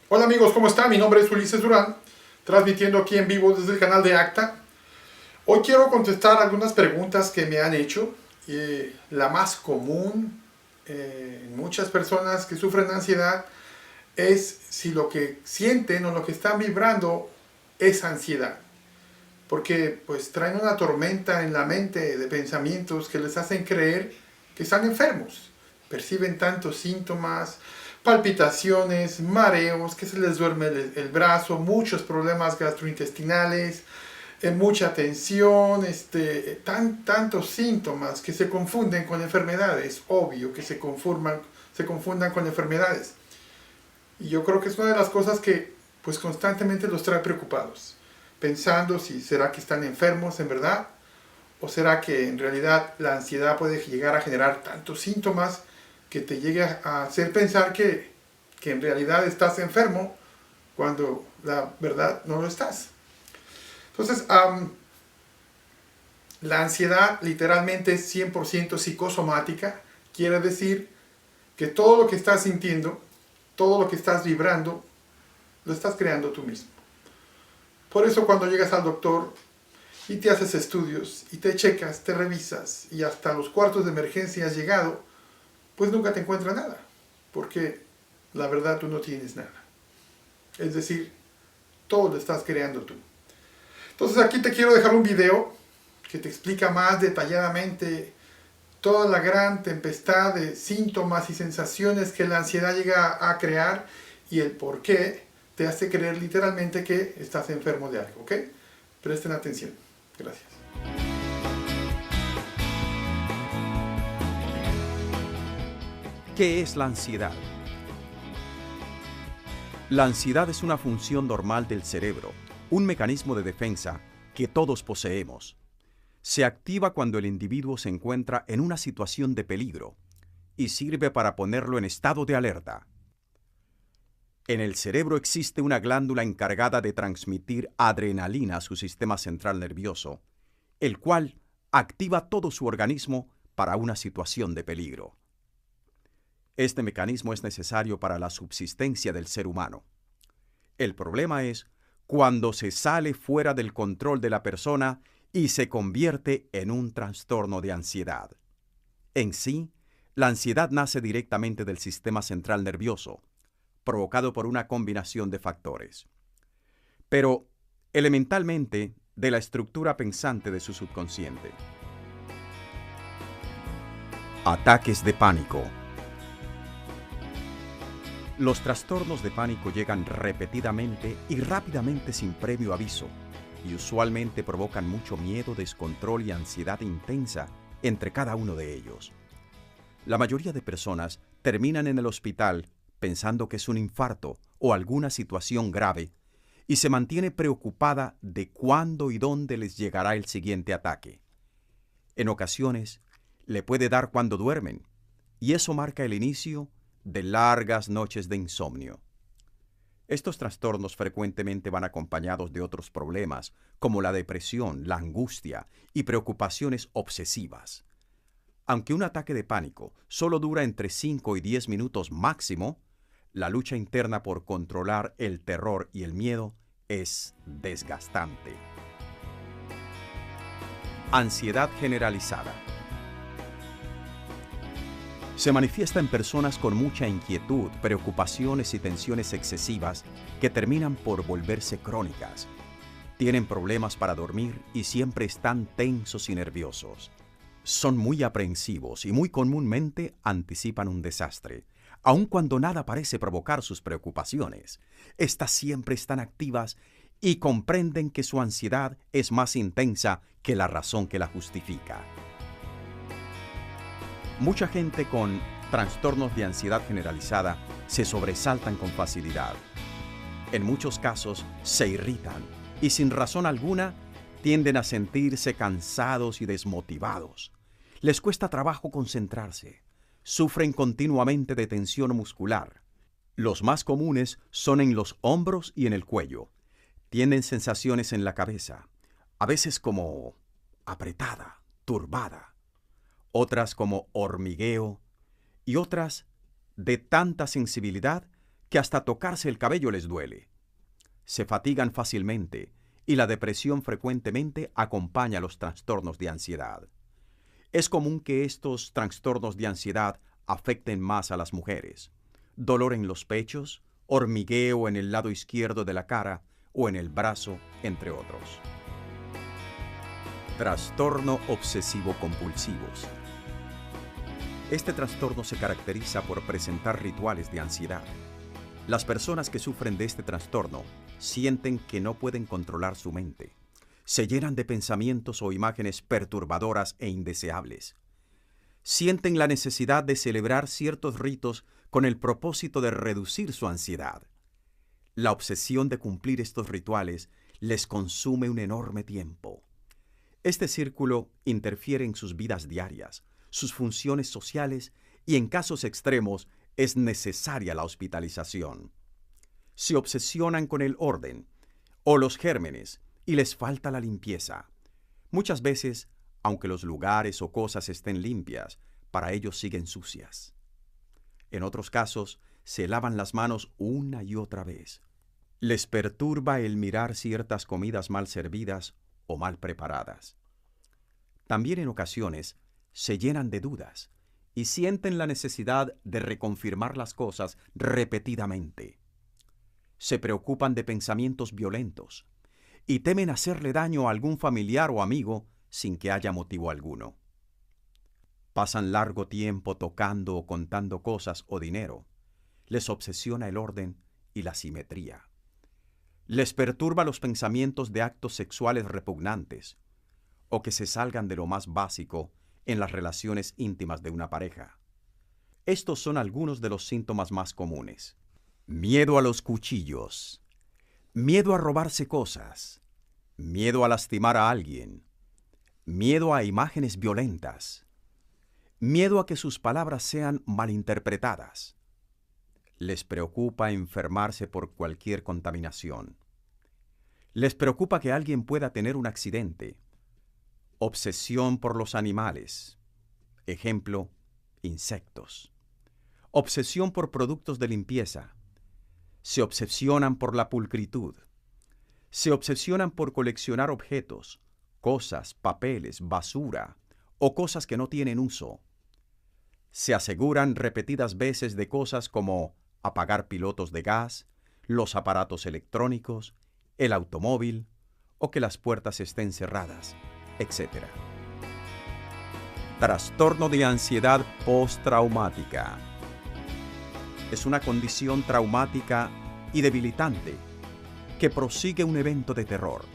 Hola amigos, ¿cómo están? Mi nombre es Ulises Durán, transmitiendo aquí en vivo desde el canal de ACTA. Hoy quiero contestar algunas preguntas que me han hecho. La más común en muchas personas que sufren de ansiedad es si lo que sienten o lo que están vibrando es ansiedad. Porque pues traen una tormenta en la mente de pensamientos que les hacen creer que están enfermos. Perciben tantos síntomas, palpitaciones, mareos, que se les duerme el brazo, muchos problemas gastrointestinales, mucha tensión, tantos síntomas que se confunden con enfermedades. Obvio que se confundan con enfermedades. Y yo creo que es una de las cosas que pues constantemente los trae preocupados, pensando si será que están enfermos en verdad o será que en realidad la ansiedad puede llegar a generar tantos síntomas que te llegue a hacer pensar que en realidad estás enfermo cuando la verdad no lo estás. Entonces, la ansiedad literalmente es 100% psicosomática, quiere decir que todo lo que estás sintiendo, todo lo que estás vibrando, lo estás creando tú mismo. Por eso cuando llegas al doctor y te haces estudios y te checas, te revisas y hasta los cuartos de emergencia has llegado, pues nunca te encuentra nada, porque la verdad tú no tienes nada. Es decir, todo lo estás creando tú. Entonces aquí te quiero dejar un video que te explica más detalladamente toda la gran tempestad de síntomas y sensaciones que la ansiedad llega a crear y el por qué te hace creer literalmente que estás enfermo de algo, ¿ok? Presten atención. Gracias. ¿Qué es la ansiedad? La ansiedad es una función normal del cerebro, un mecanismo de defensa que todos poseemos. Se activa cuando el individuo se encuentra en una situación de peligro y sirve para ponerlo en estado de alerta. En el cerebro existe una glándula encargada de transmitir adrenalina a su sistema central nervioso, el cual activa todo su organismo para una situación de peligro. Este mecanismo es necesario para la subsistencia del ser humano. El problema es cuando se sale fuera del control de la persona y se convierte en un trastorno de ansiedad. En sí, la ansiedad nace directamente del sistema central nervioso, provocado por una combinación de factores, pero elementalmente de la estructura pensante de su subconsciente. Ataques de pánico. Los trastornos de pánico llegan repetidamente y rápidamente sin previo aviso, y usualmente provocan mucho miedo, descontrol y ansiedad intensa entre cada uno de ellos. La mayoría de personas terminan en el hospital pensando que es un infarto o alguna situación grave y se mantiene preocupada de cuándo y dónde les llegará el siguiente ataque. En ocasiones, le puede dar cuando duermen, y eso marca el inicio de largas noches de insomnio. Estos trastornos frecuentemente van acompañados de otros problemas, como la depresión, la angustia y preocupaciones obsesivas. Aunque un ataque de pánico solo dura entre 5 y 10 minutos máximo, la lucha interna por controlar el terror y el miedo es desgastante. Ansiedad generalizada. Se manifiesta en personas con mucha inquietud, preocupaciones y tensiones excesivas que terminan por volverse crónicas. Tienen problemas para dormir y siempre están tensos y nerviosos. Son muy aprensivos y muy comúnmente anticipan un desastre, aun cuando nada parece provocar sus preocupaciones. Estas siempre están activas y comprenden que su ansiedad es más intensa que la razón que la justifica. Mucha gente con trastornos de ansiedad generalizada se sobresaltan con facilidad. En muchos casos se irritan y sin razón alguna tienden a sentirse cansados y desmotivados. Les cuesta trabajo concentrarse. Sufren continuamente de tensión muscular. Los más comunes son en los hombros y en el cuello. Tienen sensaciones en la cabeza, a veces como apretada, turbada, otras como hormigueo y otras de tanta sensibilidad que hasta tocarse el cabello les duele. Se fatigan fácilmente y la depresión frecuentemente acompaña los trastornos de ansiedad. Es común que estos trastornos de ansiedad afecten más a las mujeres. Dolor en los pechos, hormigueo en el lado izquierdo de la cara o en el brazo, entre otros. Trastorno obsesivo-compulsivos. Este trastorno se caracteriza por presentar rituales de ansiedad. Las personas que sufren de este trastorno sienten que no pueden controlar su mente. Se llenan de pensamientos o imágenes perturbadoras e indeseables. Sienten la necesidad de celebrar ciertos ritos con el propósito de reducir su ansiedad. La obsesión de cumplir estos rituales les consume un enorme tiempo. Este círculo interfiere en sus vidas diarias, sus funciones sociales y en casos extremos es necesaria la hospitalización. Se obsesionan con el orden o los gérmenes y les falta la limpieza. Muchas veces, aunque los lugares o cosas estén limpias, para ellos siguen sucias. En otros casos, se lavan las manos una y otra vez. Les perturba el mirar ciertas comidas mal servidas o mal preparadas. También en ocasiones se llenan de dudas y sienten la necesidad de reconfirmar las cosas repetidamente. Se preocupan de pensamientos violentos y temen hacerle daño a algún familiar o amigo sin que haya motivo alguno. Pasan largo tiempo tocando o contando cosas o dinero. Les obsesiona el orden y la simetría. Les perturba los pensamientos de actos sexuales repugnantes o que se salgan de lo más básico en las relaciones íntimas de una pareja. Estos son algunos de los síntomas más comunes. Miedo a los cuchillos. Miedo a robarse cosas. Miedo a lastimar a alguien. Miedo a imágenes violentas. Miedo a que sus palabras sean malinterpretadas. Les preocupa enfermarse por cualquier contaminación. Les preocupa que alguien pueda tener un accidente. Obsesión por los animales. Ejemplo, insectos. Obsesión por productos de limpieza. Se obsesionan por la pulcritud. Se obsesionan por coleccionar objetos, cosas, papeles, basura o cosas que no tienen uso. Se aseguran repetidas veces de cosas como apagar pilotos de gas, los aparatos electrónicos, el automóvil o que las puertas estén cerradas, etc. Trastorno de ansiedad postraumática. Es una condición traumática y debilitante que prosigue un evento de terror.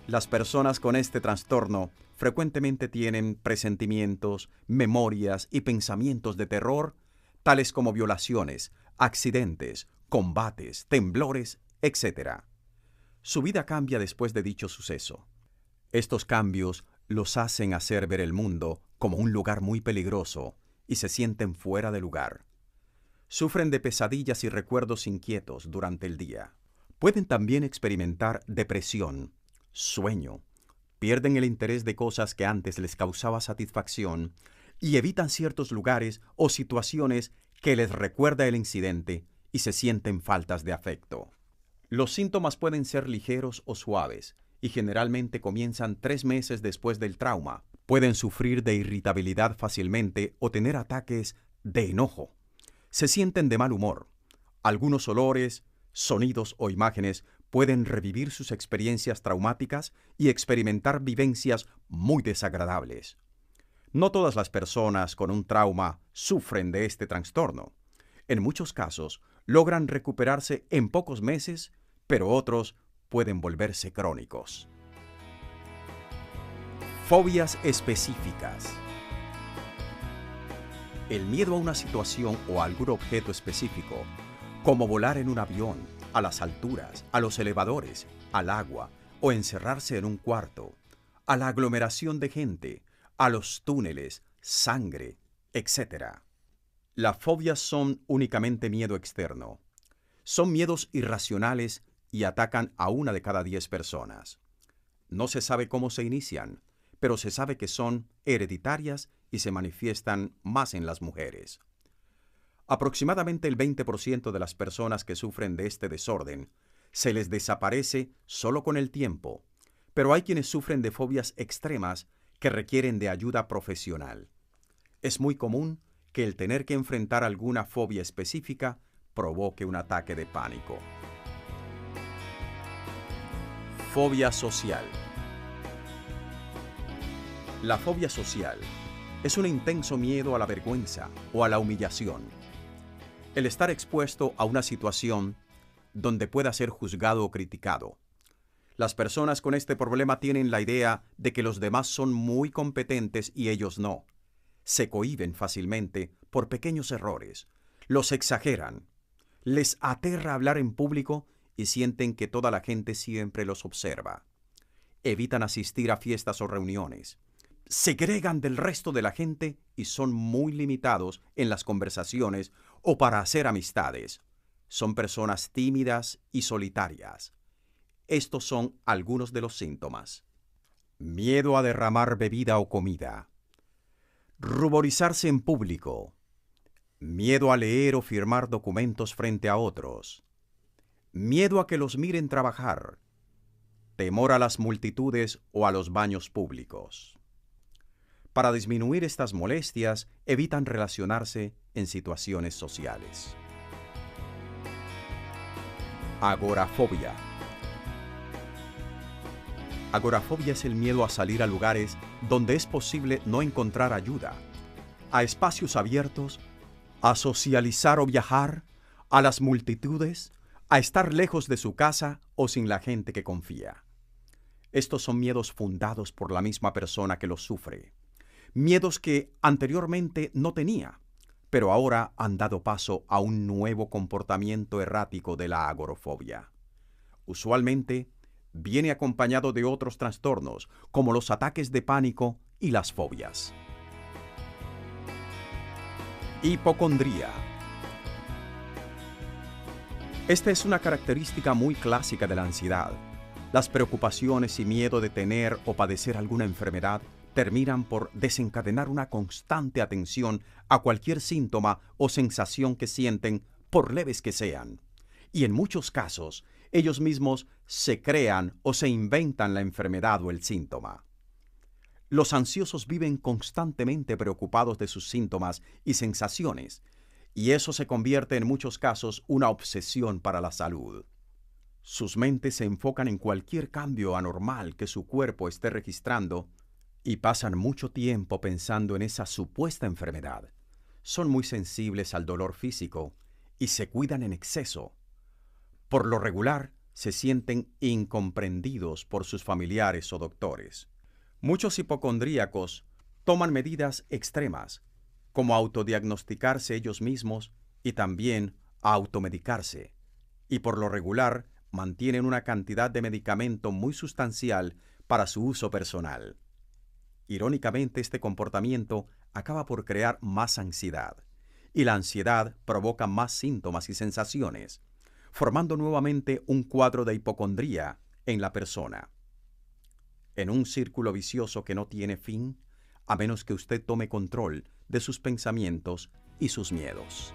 Las personas con este trastorno frecuentemente tienen presentimientos, memorias y pensamientos de terror, tales como violaciones, accidentes, combates, temblores, etc. Su vida cambia después de dicho suceso. Estos cambios los hacen hacer ver el mundo como un lugar muy peligroso y se sienten fuera de lugar. Sufren de pesadillas y recuerdos inquietos durante el día. Pueden también experimentar depresión, sueño, pierden el interés de cosas que antes les causaba satisfacción y evitan ciertos lugares o situaciones que les recuerda el incidente y se sienten faltas de afecto. Los síntomas pueden ser ligeros o suaves y generalmente comienzan 3 meses después del trauma. Pueden sufrir de irritabilidad fácilmente o tener ataques de enojo. Se sienten de mal humor. Algunos olores, sonidos o imágenes pueden revivir sus experiencias traumáticas y experimentar vivencias muy desagradables. No todas las personas con un trauma sufren de este trastorno. En muchos casos, logran recuperarse en pocos meses, pero otros pueden volverse crónicos. Fobias específicas. El miedo a una situación o a algún objeto específico, como volar en un avión, a las alturas, a los elevadores, al agua o encerrarse en un cuarto, a la aglomeración de gente, a los túneles, sangre, etc. Las fobias son únicamente miedo externo. Son miedos irracionales y atacan a 1 de cada 10 personas. No se sabe cómo se inician, pero se sabe que son hereditarias y se manifiestan más en las mujeres. Aproximadamente el 20% de las personas que sufren de este desorden se les desaparece solo con el tiempo, pero hay quienes sufren de fobias extremas que requieren de ayuda profesional. Es muy común que el tener que enfrentar alguna fobia específica provoque un ataque de pánico. Fobia social. La fobia social es un intenso miedo a la vergüenza o a la humillación. El estar expuesto a una situación donde pueda ser juzgado o criticado. Las personas con este problema tienen la idea de que los demás son muy competentes y ellos no. Se cohíben fácilmente por pequeños errores, los exageran, les aterra hablar en público y sienten que toda la gente siempre los observa. Evitan asistir a fiestas o reuniones. Segregan del resto de la gente y son muy limitados en las conversaciones o para hacer amistades. Son personas tímidas y solitarias. Estos son algunos de los síntomas. Miedo a derramar bebida o comida. Ruborizarse en público. Miedo a leer o firmar documentos frente a otros. Miedo a que los miren trabajar. Temor a las multitudes o a los baños públicos. Para disminuir estas molestias, evitan relacionarse en situaciones sociales. Agorafobia. Agorafobia es el miedo a salir a lugares donde es posible no encontrar ayuda, a espacios abiertos, a socializar o viajar, a las multitudes, a estar lejos de su casa o sin la gente que confía. Estos son miedos fundados por la misma persona que los sufre. Miedos que anteriormente no tenía, pero ahora han dado paso a un nuevo comportamiento errático de la agorafobia. Usualmente, viene acompañado de otros trastornos, como los ataques de pánico y las fobias. Hipocondría. Esta es una característica muy clásica de la ansiedad. Las preocupaciones y miedo de tener o padecer alguna enfermedad terminan por desencadenar una constante atención a cualquier síntoma o sensación que sienten, por leves que sean. Y en muchos casos, ellos mismos se crean o se inventan la enfermedad o el síntoma. Los ansiosos viven constantemente preocupados de sus síntomas y sensaciones, y eso se convierte en muchos casos una obsesión para la salud. Sus mentes se enfocan en cualquier cambio anormal que su cuerpo esté registrando y pasan mucho tiempo pensando en esa supuesta enfermedad. Son muy sensibles al dolor físico y se cuidan en exceso. Por lo regular, se sienten incomprendidos por sus familiares o doctores. Muchos hipocondríacos toman medidas extremas, como autodiagnosticarse ellos mismos y también automedicarse, y por lo regular mantienen una cantidad de medicamento muy sustancial para su uso personal. Irónicamente, este comportamiento acaba por crear más ansiedad, y la ansiedad provoca más síntomas y sensaciones, formando nuevamente un cuadro de hipocondría en la persona. En un círculo vicioso que no tiene fin, a menos que usted tome control de sus pensamientos y sus miedos.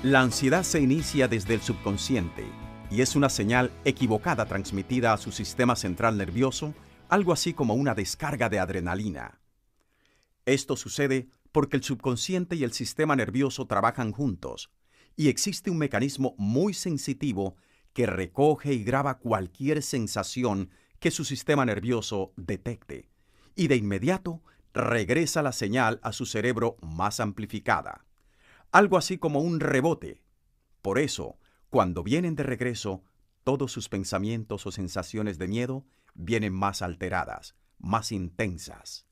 La ansiedad se inicia desde el subconsciente y es una señal equivocada transmitida a su sistema central nervioso, algo así como una descarga de adrenalina. Esto sucede porque el subconsciente y el sistema nervioso trabajan juntos, y existe un mecanismo muy sensitivo que recoge y graba cualquier sensación que su sistema nervioso detecte, y de inmediato regresa la señal a su cerebro más amplificada. Algo así como un rebote. Por eso, cuando vienen de regreso, todos sus pensamientos o sensaciones de miedo vienen más alteradas, más intensas.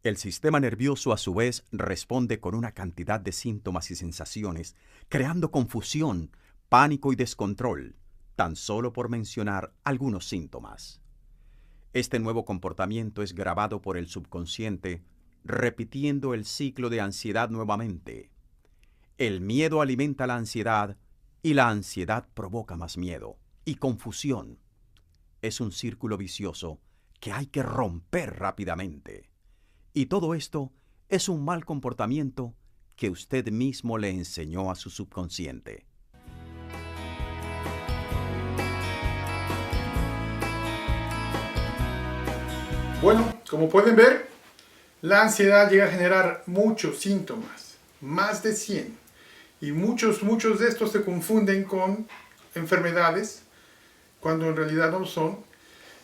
El sistema nervioso, a su vez, responde con una cantidad de síntomas y sensaciones, creando confusión, pánico y descontrol, tan solo por mencionar algunos síntomas. Este nuevo comportamiento es grabado por el subconsciente, repitiendo el ciclo de ansiedad nuevamente. El miedo alimenta la ansiedad y la ansiedad provoca más miedo y confusión. Es un círculo vicioso que hay que romper rápidamente. Y todo esto es un mal comportamiento que usted mismo le enseñó a su subconsciente. Bueno, como pueden ver, la ansiedad llega a generar muchos síntomas, más de 100. Y muchos de estos se confunden con enfermedades, cuando en realidad no lo son.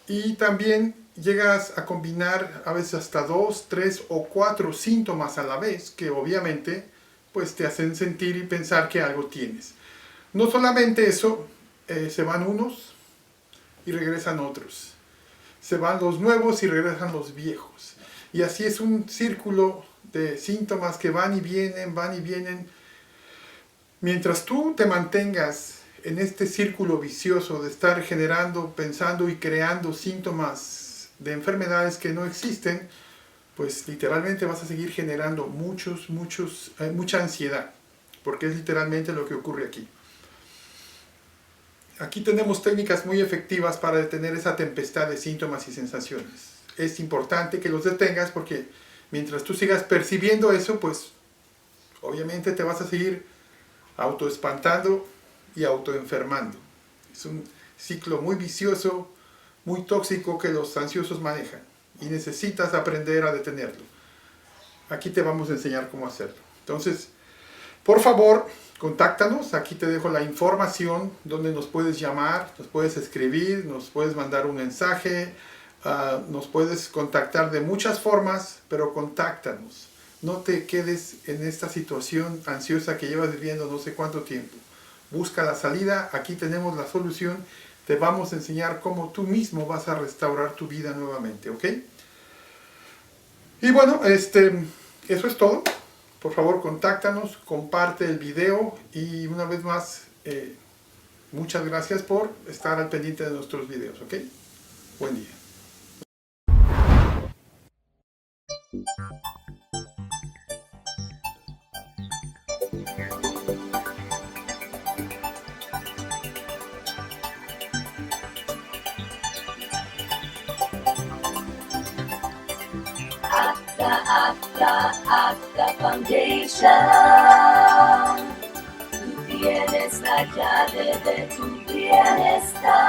Y también llegas a combinar a veces hasta 2, 3 o 4 síntomas a la vez, que obviamente pues te hacen sentir y pensar que algo tienes. No solamente eso, se van unos y regresan otros. Se van los nuevos y regresan los viejos. Y así es un círculo de síntomas que van y vienen, van y vienen. Mientras tú te mantengas en este círculo vicioso de estar generando, pensando y creando síntomas de enfermedades que no existen, pues literalmente vas a seguir generando mucha ansiedad, porque es literalmente lo que ocurre aquí. Aquí tenemos técnicas muy efectivas para detener esa tempestad de síntomas y sensaciones. Es importante que los detengas porque mientras tú sigas percibiendo eso, pues obviamente te vas a seguir autoespantando y autoenfermando. Es un ciclo muy vicioso, muy tóxico que los ansiosos manejan y necesitas aprender a detenerlo. Aquí te vamos a enseñar cómo hacerlo. Entonces, por favor, contáctanos. Aquí te dejo la información donde nos puedes llamar, nos puedes escribir, nos puedes mandar un mensaje, nos puedes contactar de muchas formas, pero contáctanos. No te quedes en esta situación ansiosa que llevas viviendo no sé cuánto tiempo. Busca la salida, aquí tenemos la solución. Te vamos a enseñar cómo tú mismo vas a restaurar tu vida nuevamente, ¿ok? Y bueno, eso es todo. Por favor, contáctanos, comparte el video y una vez más, muchas gracias por estar al pendiente de nuestros videos, ¿ok? Buen día. Acta Foundation. Tú tienes la llave de tu bienestar.